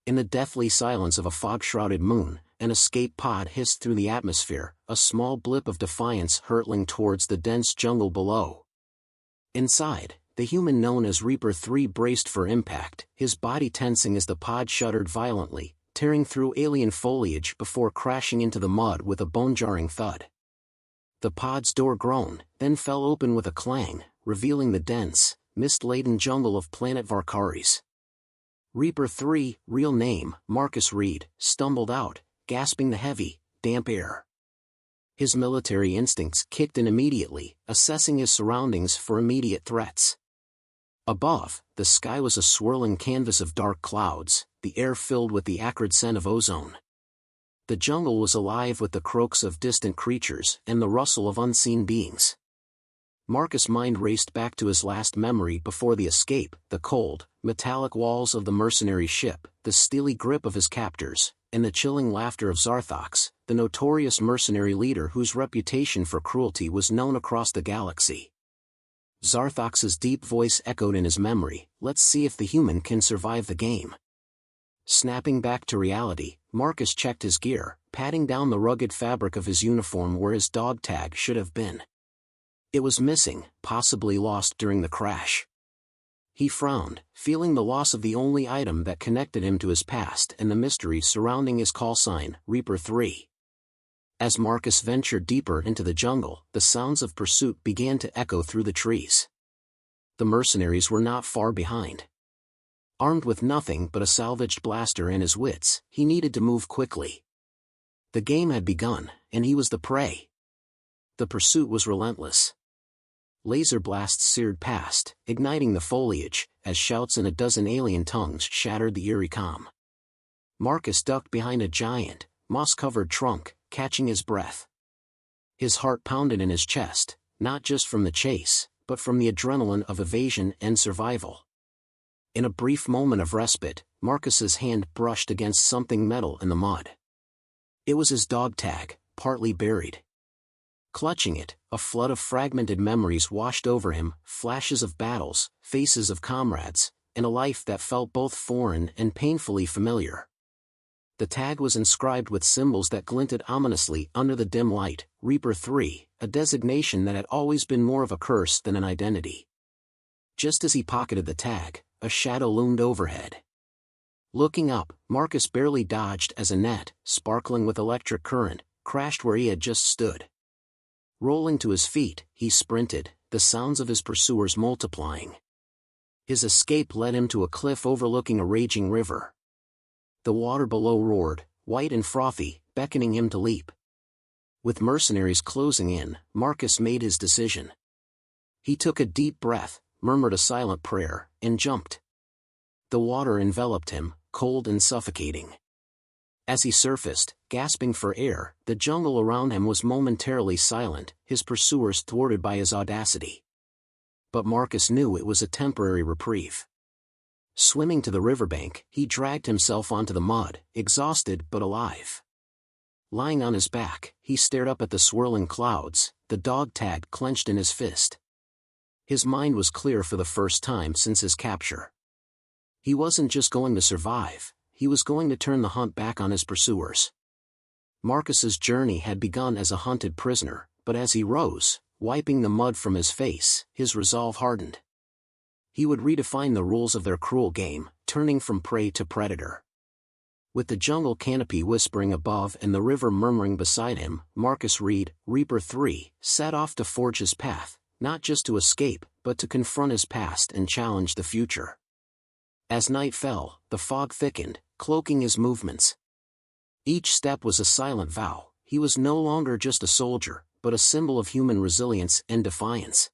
In the deathly silence of a fog-shrouded moon, an escape pod hissed through the atmosphere, a small blip of defiance hurtling towards the dense jungle below. Inside, the human known as Reaper-3 braced for impact, his body tensing as the pod shuddered violently, tearing through alien foliage before crashing into the mud with a bone-jarring thud. The pod's door groaned, then fell open with a clang, revealing the dense, mist-laden jungle of planet Varkaris. Reaper-3, real name, Marcus Reed, stumbled out, gasping the heavy, damp air. His military instincts kicked in immediately, assessing his surroundings for immediate threats. Above, the sky was a swirling canvas of dark clouds, the air filled with the acrid scent of ozone. The jungle was alive with the croaks of distant creatures and the rustle of unseen beings. Marcus' mind raced back to his last memory before the escape, the cold, metallic walls of the mercenary ship, the steely grip of his captors, and the chilling laughter of Zarthox, the notorious mercenary leader whose reputation for cruelty was known across the galaxy. Zarthox's deep voice echoed in his memory, "Let's see if the human can survive the game." Snapping back to reality, Marcus checked his gear, patting down the rugged fabric of his uniform where his dog tag should have been. It was missing, possibly lost during the crash. He frowned, feeling the loss of the only item that connected him to his past and the mystery surrounding his call sign, Reaper-3. As Marcus ventured deeper into the jungle, the sounds of pursuit began to echo through the trees. The mercenaries were not far behind. Armed with nothing but a salvaged blaster and his wits, he needed to move quickly. The game had begun, and he was the prey. The pursuit was relentless. Laser blasts seared past, igniting the foliage, as shouts in a dozen alien tongues shattered the eerie calm. Marcus ducked behind a giant, moss-covered trunk, catching his breath. His heart pounded in his chest, not just from the chase, but from the adrenaline of evasion and survival. In a brief moment of respite, Marcus's hand brushed against something metal in the mud. It was his dog tag, partly buried. Clutching it, a flood of fragmented memories washed over him, flashes of battles, faces of comrades, and a life that felt both foreign and painfully familiar. The tag was inscribed with symbols that glinted ominously under the dim light, Reaper-3, a designation that had always been more of a curse than an identity. Just as he pocketed the tag, a shadow loomed overhead. Looking up, Marcus barely dodged as a net, sparkling with electric current, crashed where he had just stood. Rolling to his feet, he sprinted, the sounds of his pursuers multiplying. His escape led him to a cliff overlooking a raging river. The water below roared, white and frothy, beckoning him to leap. With mercenaries closing in, Marcus made his decision. He took a deep breath, murmured a silent prayer, and jumped. The water enveloped him, cold and suffocating. As he surfaced, gasping for air, the jungle around him was momentarily silent, his pursuers thwarted by his audacity. But Marcus knew it was a temporary reprieve. Swimming to the riverbank, he dragged himself onto the mud, exhausted but alive. Lying on his back, he stared up at the swirling clouds, the dog tag clenched in his fist. His mind was clear for the first time since his capture. He wasn't just going to survive, he was going to turn the hunt back on his pursuers. Marcus's journey had begun as a hunted prisoner, but as he rose, wiping the mud from his face, his resolve hardened. He would redefine the rules of their cruel game, turning from prey to predator. With the jungle canopy whispering above and the river murmuring beside him, Marcus Reed, Reaper-3, set off to forge his path, not just to escape, but to confront his past and challenge the future. As night fell, the fog thickened, cloaking his movements. Each step was a silent vow. He was no longer just a soldier, but a symbol of human resilience and defiance.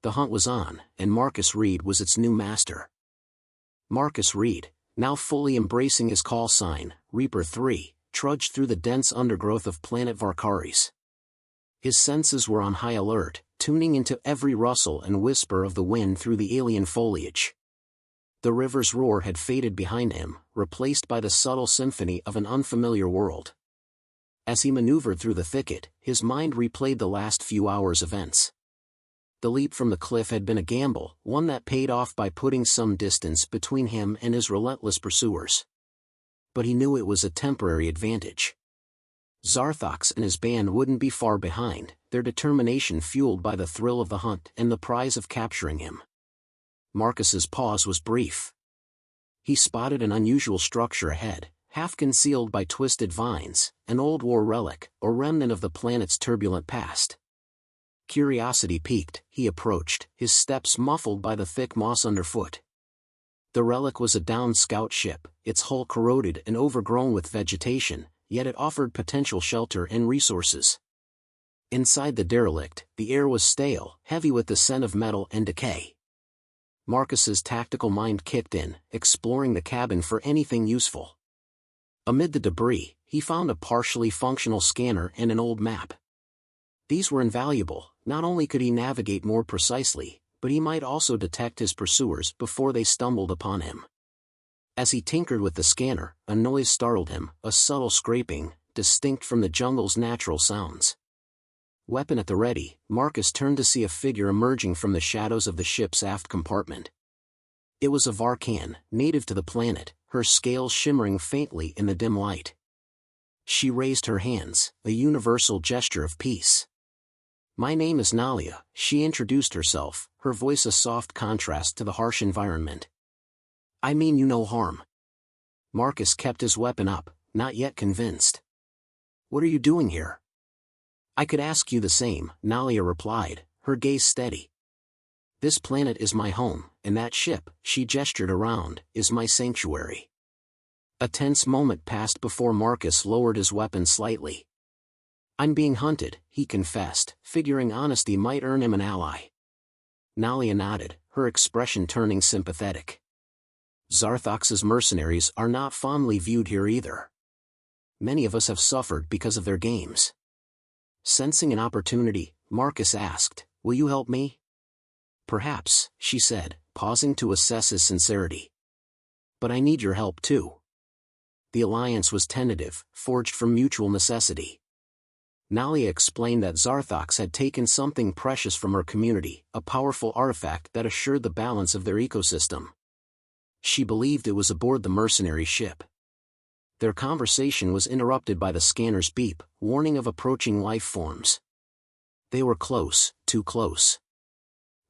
The hunt was on, and Marcus Reed was its new master. Marcus Reed, now fully embracing his call sign, Reaper-3, trudged through the dense undergrowth of planet Varkaris. His senses were on high alert, tuning into every rustle and whisper of the wind through the alien foliage. The river's roar had faded behind him, replaced by the subtle symphony of an unfamiliar world. As he maneuvered through the thicket, his mind replayed the last few hours' events. The leap from the cliff had been a gamble, one that paid off by putting some distance between him and his relentless pursuers. but he knew it was a temporary advantage. Zarthox and his band wouldn't be far behind, their determination fueled by the thrill of the hunt and the prize of capturing him. Marcus's pause was brief. He spotted an unusual structure ahead, half concealed by twisted vines, an old war relic, or remnant of the planet's turbulent past. Curiosity piqued, he approached, his steps muffled by the thick moss underfoot. The relic was a downed scout ship, its hull corroded and overgrown with vegetation, yet it offered potential shelter and resources. Inside the derelict, the air was stale, heavy with the scent of metal and decay. Marcus's tactical mind kicked in, exploring the cabin for anything useful. Amid the debris, he found a partially functional scanner and an old map. These were invaluable. Not only could he navigate more precisely, but he might also detect his pursuers before they stumbled upon him. As he tinkered with the scanner, a noise startled him, a subtle scraping, distinct from the jungle's natural sounds. Weapon at the ready, Marcus turned to see a figure emerging from the shadows of the ship's aft compartment. It was a Varkan, native to the planet, her scales shimmering faintly in the dim light. She raised her hands, a universal gesture of peace. "My name is Nalia," she introduced herself, her voice a soft contrast to the harsh environment. "I mean you no harm." Marcus kept his weapon up, not yet convinced. "What are you doing here?" "I could ask you the same," Nalia replied, her gaze steady. "This planet is my home, and that ship," she gestured around, "is my sanctuary." A tense moment passed before Marcus lowered his weapon slightly. "I'm being hunted," he confessed, figuring honesty might earn him an ally. Nalia nodded, her expression turning sympathetic. "Zarthox's mercenaries are not fondly viewed here either. Many of us have suffered because of their games." Sensing an opportunity, Marcus asked, "Will you help me?" "Perhaps," she said, pausing to assess his sincerity. "But I need your help too." The alliance was tentative, forged from mutual necessity. Nalia explained that Zarthox had taken something precious from her community, a powerful artifact that assured the balance of their ecosystem. She believed it was aboard the mercenary ship. Their conversation was interrupted by the scanner's beep, warning of approaching life forms. They were close, too close.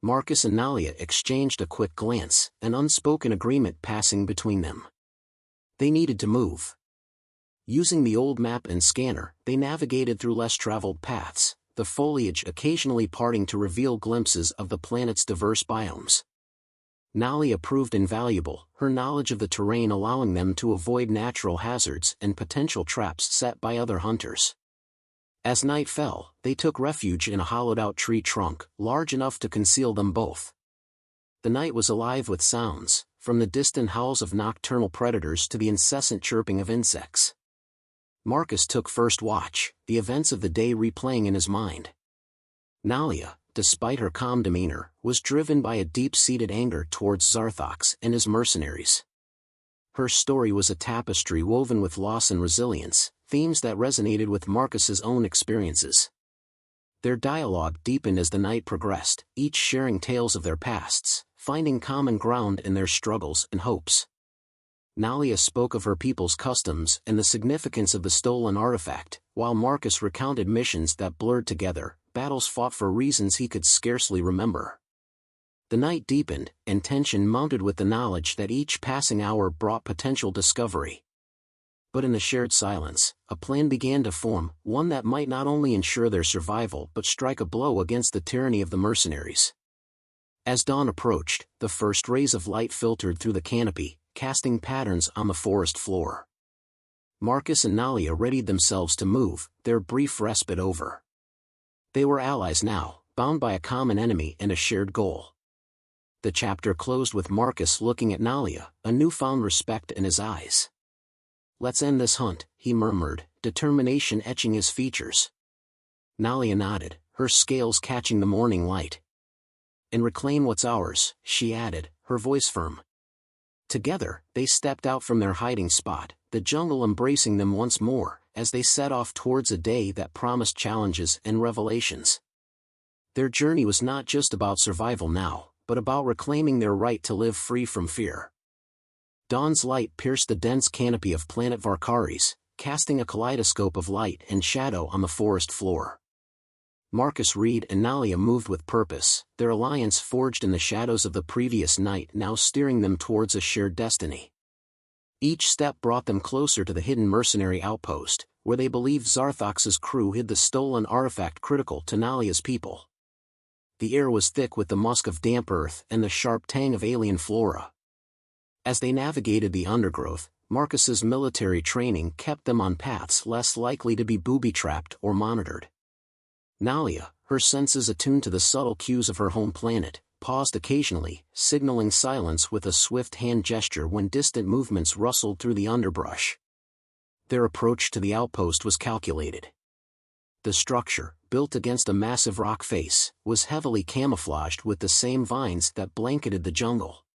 Marcus and Nalia exchanged a quick glance, an unspoken agreement passing between them. They needed to move. Using the old map and scanner, they navigated through less traveled paths, the foliage occasionally parting to reveal glimpses of the planet's diverse biomes. Nalia proved invaluable, her knowledge of the terrain allowing them to avoid natural hazards and potential traps set by other hunters. As night fell, they took refuge in a hollowed-out tree trunk, large enough to conceal them both. The night was alive with sounds, from the distant howls of nocturnal predators to the incessant chirping of insects. Marcus took first watch, the events of the day replaying in his mind. Nalia, despite her calm demeanor, was driven by a deep-seated anger towards Zarthox and his mercenaries. Her story was a tapestry woven with loss and resilience, themes that resonated with Marcus's own experiences. Their dialogue deepened as the night progressed, each sharing tales of their pasts, finding common ground in their struggles and hopes. Nalia spoke of her people's customs and the significance of the stolen artifact, while Marcus recounted missions that blurred together, battles fought for reasons he could scarcely remember. The night deepened, and tension mounted with the knowledge that each passing hour brought potential discovery. But in the shared silence, a plan began to form, one that might not only ensure their survival but strike a blow against the tyranny of the mercenaries. As dawn approached, the first rays of light filtered through the canopy, casting patterns on the forest floor. Marcus and Nalia readied themselves to move, their brief respite over. They were allies now, bound by a common enemy and a shared goal. The chapter closed with Marcus looking at Nalia, a newfound respect in his eyes. "Let's end this hunt," he murmured, determination etching his features. Nalia nodded, her scales catching the morning light. "And reclaim what's ours," she added, her voice firm. Together, they stepped out from their hiding spot, the jungle embracing them once more, as they set off towards a day that promised challenges and revelations. Their journey was not just about survival now, but about reclaiming their right to live free from fear. Dawn's light pierced the dense canopy of planet Varkaris, casting a kaleidoscope of light and shadow on the forest floor. Marcus Reed and Nalia moved with purpose, their alliance forged in the shadows of the previous night now steering them towards a shared destiny. Each step brought them closer to the hidden mercenary outpost, where they believed Zarthox's crew hid the stolen artifact critical to Nalia's people. The air was thick with the musk of damp earth and the sharp tang of alien flora. As they navigated the undergrowth, Marcus's military training kept them on paths less likely to be booby-trapped or monitored. Nalia, her senses attuned to the subtle cues of her home planet, paused occasionally, signaling silence with a swift hand gesture when distant movements rustled through the underbrush. Their approach to the outpost was calculated. The structure, built against a massive rock face, was heavily camouflaged with the same vines that blanketed the jungle.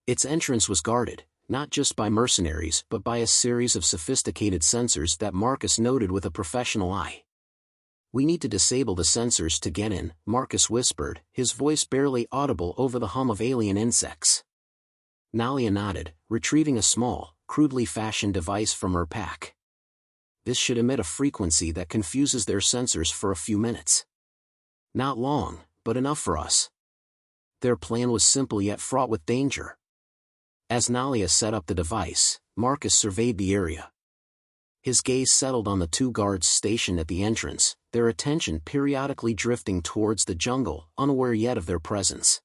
Its entrance was guarded, not just by mercenaries but by a series of sophisticated sensors that Marcus noted with a professional eye. "We need to disable the sensors to get in," Marcus whispered, his voice barely audible over the hum of alien insects. Nalia nodded, retrieving a small, crudely fashioned device from her pack. "This should emit a frequency that confuses their sensors for a few minutes. Not long, but enough for us." Their plan was simple yet fraught with danger. As Nalia set up the device, Marcus surveyed the area. His gaze settled on the two guards stationed at the entrance, their attention periodically drifting towards the jungle, unaware yet of their presence.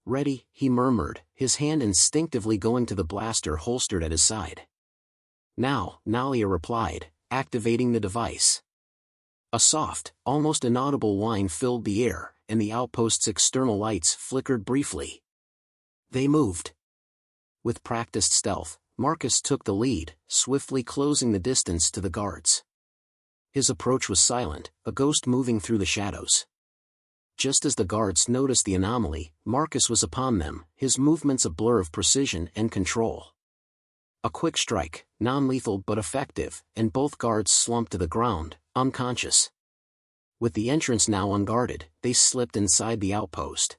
"Ready," he murmured, his hand instinctively going to the blaster holstered at his side. "Now," Nalia replied, activating the device. A soft, almost inaudible whine filled the air, and the outpost's external lights flickered briefly. They moved. With practiced stealth, Marcus took the lead, swiftly closing the distance to the guards. His approach was silent, a ghost moving through the shadows. Just as the guards noticed the anomaly, Marcus was upon them, his movements a blur of precision and control. A quick strike, non-lethal but effective, and both guards slumped to the ground, unconscious. With the entrance now unguarded, they slipped inside the outpost.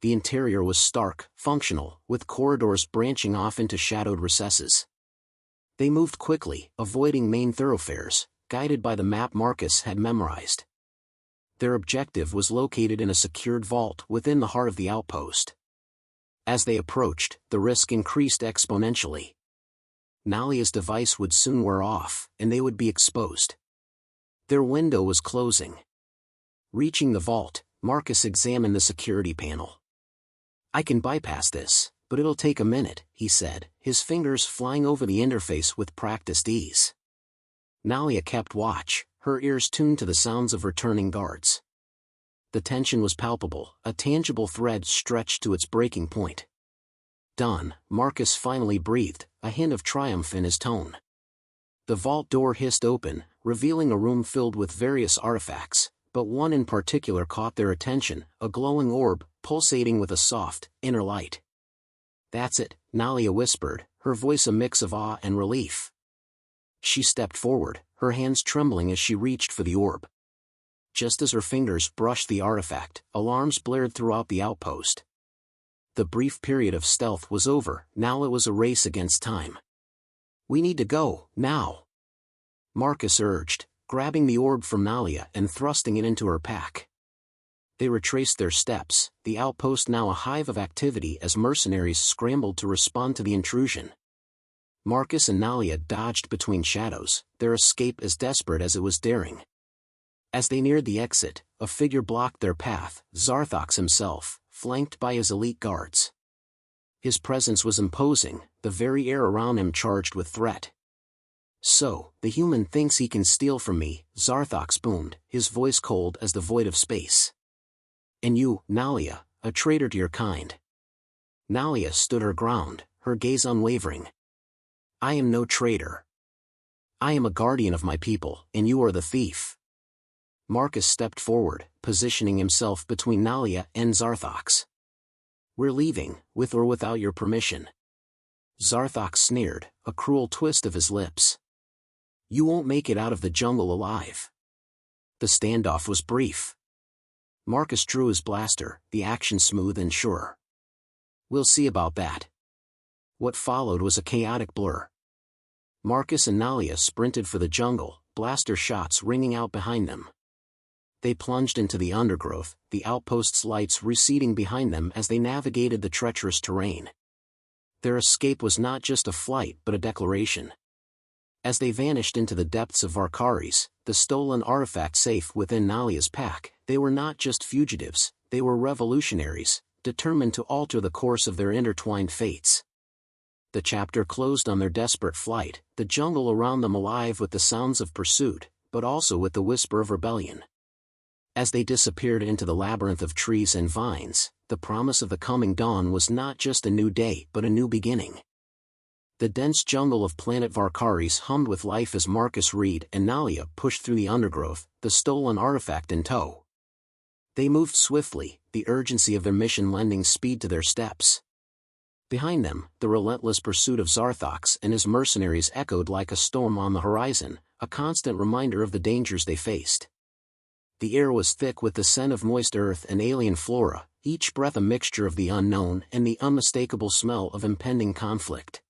The interior was stark, functional, with corridors branching off into shadowed recesses. They moved quickly, avoiding main thoroughfares, guided by the map Marcus had memorized. Their objective was located in a secured vault within the heart of the outpost. As they approached, the risk increased exponentially. Nalia's device would soon wear off, and they would be exposed. Their window was closing. Reaching the vault, Marcus examined the security panel. "I can bypass this, but it'll take a minute," he said, his fingers flying over the interface with practiced ease. Nalia kept watch, her ears tuned to the sounds of returning guards. The tension was palpable, a tangible thread stretched to its breaking point. "Done," Marcus finally breathed, a hint of triumph in his tone. The vault door hissed open, revealing a room filled with various artifacts, but one in particular caught their attention, a glowing orb, pulsating with a soft, inner light. "That's it," Nalia whispered, her voice a mix of awe and relief. She stepped forward, her hands trembling as she reached for the orb. Just as her fingers brushed the artifact, alarms blared throughout the outpost. The brief period of stealth was over, now it was a race against time. "We need to go, now," Marcus urged, grabbing the orb from Nalia and thrusting it into her pack. They retraced their steps, the outpost now a hive of activity as mercenaries scrambled to respond to the intrusion. Marcus and Nalia dodged between shadows, their escape as desperate as it was daring. As they neared the exit, a figure blocked their path, Zarthox himself, flanked by his elite guards. His presence was imposing, the very air around him charged with threat. "So, the human thinks he can steal from me," Zarthox boomed, his voice cold as the void of space. "And you, Nalia, a traitor to your kind." Nalia stood her ground, her gaze unwavering. "I am no traitor. I am a guardian of my people, and you are the thief." Marcus stepped forward, positioning himself between Nalia and Zarthox. "We're leaving, with or without your permission." Zarthox sneered, a cruel twist of his lips. "You won't make it out of the jungle alive." The standoff was brief. Marcus drew his blaster, the action smooth and sure. "We'll see about that." What followed was a chaotic blur. Marcus and Nalia sprinted for the jungle, blaster shots ringing out behind them. They plunged into the undergrowth, the outpost's lights receding behind them as they navigated the treacherous terrain. Their escape was not just a flight but a declaration. As they vanished into the depths of Varkaris, the stolen artifact safe within Nalia's pack, they were not just fugitives, they were revolutionaries, determined to alter the course of their intertwined fates. The chapter closed on their desperate flight, the jungle around them alive with the sounds of pursuit, but also with the whisper of rebellion. As they disappeared into the labyrinth of trees and vines, the promise of the coming dawn was not just a new day but a new beginning. The dense jungle of planet Varkaris hummed with life as Marcus Reed and Nalia pushed through the undergrowth, the stolen artifact in tow. They moved swiftly, the urgency of their mission lending speed to their steps. Behind them, the relentless pursuit of Zarthox and his mercenaries echoed like a storm on the horizon, a constant reminder of the dangers they faced. The air was thick with the scent of moist earth and alien flora, each breath a mixture of the unknown and the unmistakable smell of impending conflict.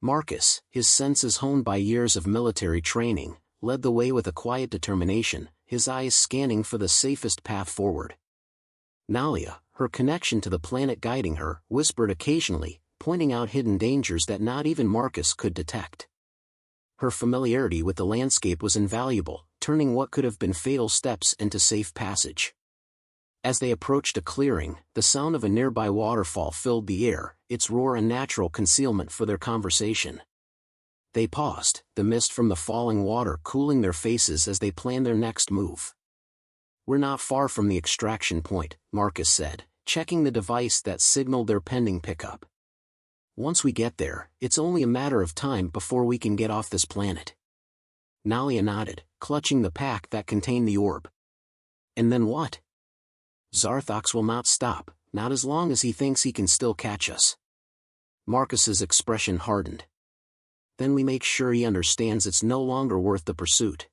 Marcus, his senses honed by years of military training, led the way with a quiet determination, his eyes scanning for the safest path forward. Nalia, her connection to the planet guiding her, whispered occasionally, pointing out hidden dangers that not even Marcus could detect. Her familiarity with the landscape was invaluable, turning what could have been fatal steps into safe passage. As they approached a clearing, the sound of a nearby waterfall filled the air, its roar a natural concealment for their conversation. They paused, the mist from the falling water cooling their faces as they planned their next move. "We're not far from the extraction point," Marcus said, checking the device that signaled their pending pickup. "Once we get there, it's only a matter of time before we can get off this planet." Nalia nodded, clutching the pack that contained the orb. "And then what?" "Zarthox will not stop, not as long as he thinks he can still catch us." Marcus's expression hardened. "Then we make sure he understands it's no longer worth the pursuit.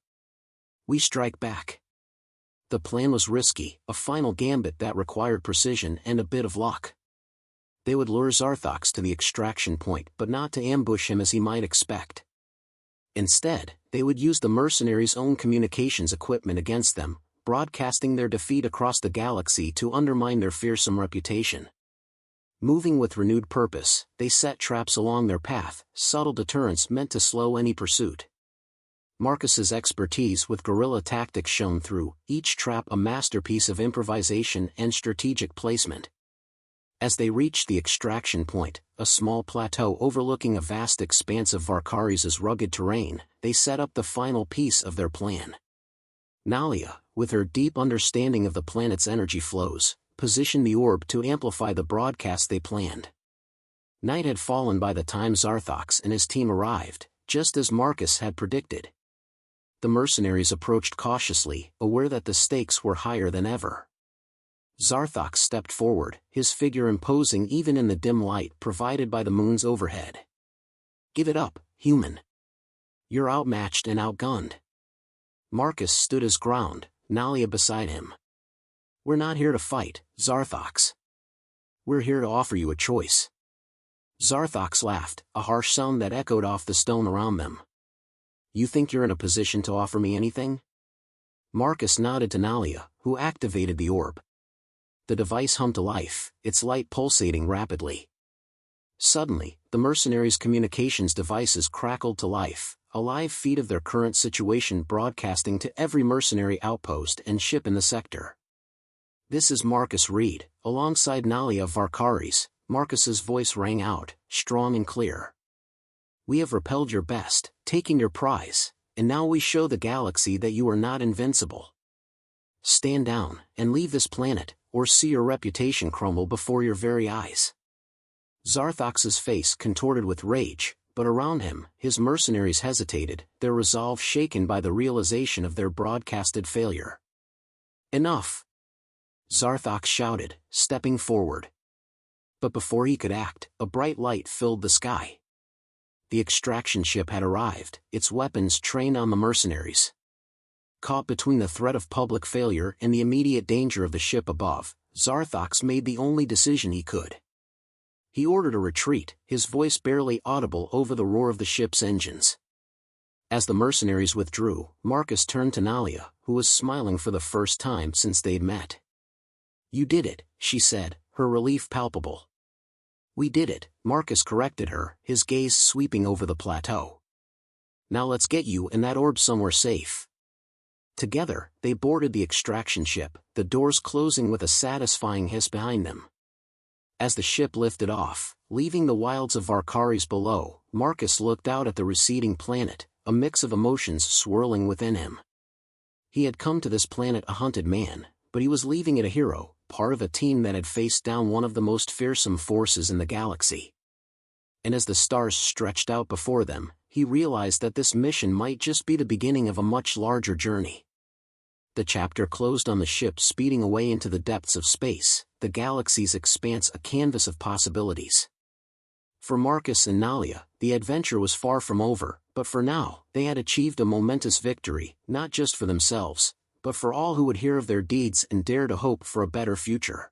We strike back." The plan was risky, a final gambit that required precision and a bit of luck. They would lure Zarthox to the extraction point but not to ambush him as he might expect. Instead, they would use the mercenaries' own communications equipment against them, broadcasting their defeat across the galaxy to undermine their fearsome reputation. Moving with renewed purpose, they set traps along their path, subtle deterrents meant to slow any pursuit. Marcus's expertise with guerrilla tactics shone through, each trap a masterpiece of improvisation and strategic placement. As they reached the extraction point, a small plateau overlooking a vast expanse of Varkaris' rugged terrain, they set up the final piece of their plan. Nalia, with her deep understanding of the planet's energy flows, positioned the orb to amplify the broadcast they planned. Night had fallen by the time Zarthox and his team arrived, just as Marcus had predicted. The mercenaries approached cautiously, aware that the stakes were higher than ever. Zarthox stepped forward, his figure imposing even in the dim light provided by the moon's overhead. "Give it up, human. You're outmatched and outgunned." Marcus stood his ground, Nalia beside him. "We're not here to fight, Zarthox. We're here to offer you a choice." Zarthox laughed, a harsh sound that echoed off the stone around them. "You think you're in a position to offer me anything?" Marcus nodded to Nalia, who activated the orb. The device hummed to life, its light pulsating rapidly. Suddenly, the mercenaries' communications devices crackled to life, a live feed of their current situation broadcasting to every mercenary outpost and ship in the sector. "This is Marcus Reed," alongside Nalia of Varkaris. Marcus's voice rang out, strong and clear. "We have repelled your best, taking your prize, and now we show the galaxy that you are not invincible. Stand down, and leave this planet, or see your reputation crumble before your very eyes." Zarthox's face contorted with rage, but around him, his mercenaries hesitated, their resolve shaken by the realization of their broadcasted failure. "Enough!" Zarthox shouted, stepping forward. But before he could act, a bright light filled the sky. The extraction ship had arrived, its weapons trained on the mercenaries. Caught between the threat of public failure and the immediate danger of the ship above, Zarthox made the only decision he could. He ordered a retreat, his voice barely audible over the roar of the ship's engines. As the mercenaries withdrew, Marcus turned to Nalia, who was smiling for the first time since they'd met. "You did it," she said, her relief palpable. "We did it," Marcus corrected her, his gaze sweeping over the plateau. "Now let's get you and that orb somewhere safe." Together, they boarded the extraction ship, the doors closing with a satisfying hiss behind them. As the ship lifted off, leaving the wilds of Varkaris below, Marcus looked out at the receding planet, a mix of emotions swirling within him. He had come to this planet a hunted man, but he was leaving it a hero, part of a team that had faced down one of the most fearsome forces in the galaxy. And as the stars stretched out before them, he realized that this mission might just be the beginning of a much larger journey. The chapter closed on the ship speeding away into the depths of space, the galaxy's expanse a canvas of possibilities. For Marcus and Nalia, the adventure was far from over, but for now, they had achieved a momentous victory, not just for themselves, but for all who would hear of their deeds and dare to hope for a better future.